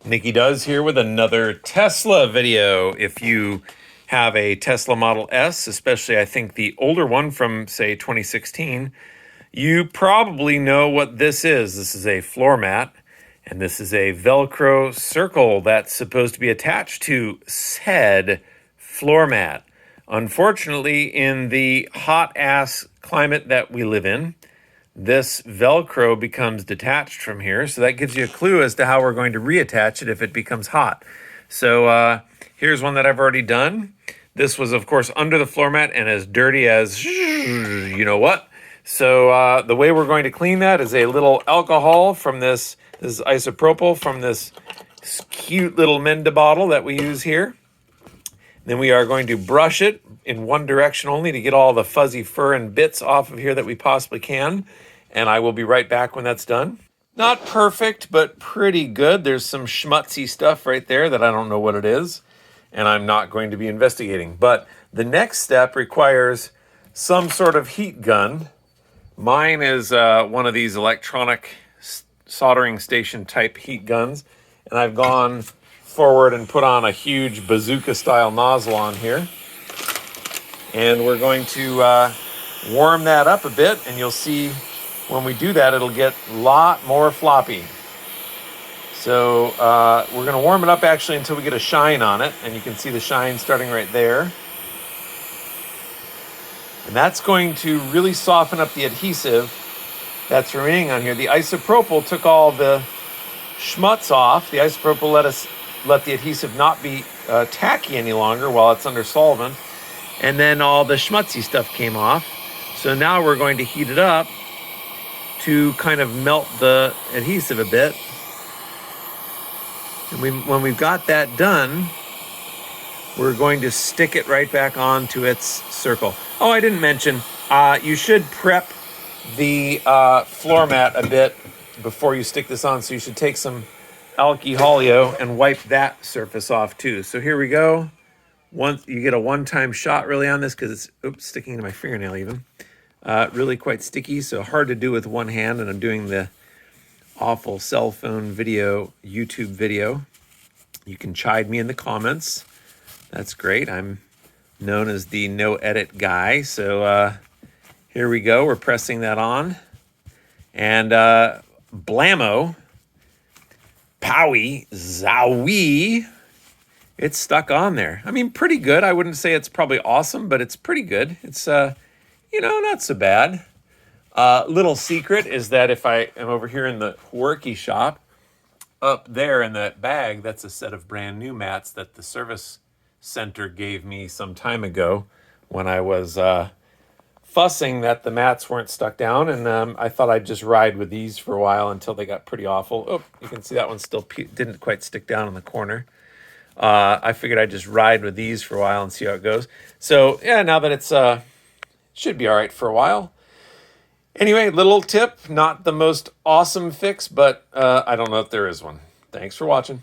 Nikki Does here with another Tesla video. If you have a Tesla Model S, especially I think the older one from say 2016, you probably know what this is. This is a floor mat, and this is a Velcro circle that's supposed to be attached to said floor mat. Unfortunately, in the hot ass climate that we live in, this Velcro becomes detached from here. So that gives you a clue as to how we're going to reattach it if it becomes hot. So here's one that I've already done. This was, of course, under the floor mat and as dirty as you know what. So the way we're going to clean that is a little alcohol from this is isopropyl from this cute little Menda bottle that we use here. Then we are going to brush it in one direction only to get all the fuzzy fur and bits off of here that we possibly can. And I will be right back when that's done. Not perfect, but pretty good. There's some schmutzy stuff right there that I don't know what it is, and I'm not going to be investigating. But the next step requires some sort of heat gun. Mine is one of these electronic soldering station type heat guns, and I've gone forward and put on a huge bazooka style nozzle on here. And we're going to warm that up a bit, and you'll see when we do that, it'll get a lot more floppy. So we're going to warm it up actually until we get a shine on it, and you can see the shine starting right there. And that's going to really soften up the adhesive that's remaining on here. The isopropyl took all the schmutz off. The isopropyl let the adhesive not be tacky any longer while it's under solvent. And then all the schmutzy stuff came off. So now we're going to heat it up to kind of melt the adhesive a bit. And when we've got that done, we're going to stick it right back onto its circle. Oh, I didn't mention, you should prep the floor mat a bit before you stick this on. So you should take some alcoholio and wipe that surface off too. So here we go. You get a one-time shot really on this because it's sticking to my fingernail even. Really quite sticky, so hard to do with one hand, and I'm doing the awful cell phone video, YouTube video. You can chide me in the comments. That's great. I'm known as the no edit guy. So here we go. We're pressing that on. And blammo, powie, zowie, it's stuck on there. I mean, pretty good. I wouldn't say it's probably awesome, but it's pretty good. It's, not so bad. Little secret is that if I am over here in the worky shop, up there in that bag, that's a set of brand new mats that the service center gave me some time ago when I was fussing that the mats weren't stuck down. And I thought I'd just ride with these for a while until they got pretty awful. Oh, you can see that one still didn't quite stick down in the corner. I figured I'd just ride with these for a while and see how it goes. So yeah, now that it's should be all right for a while. Anyway, little tip, not the most awesome fix, but I don't know if there is one. Thanks for watching.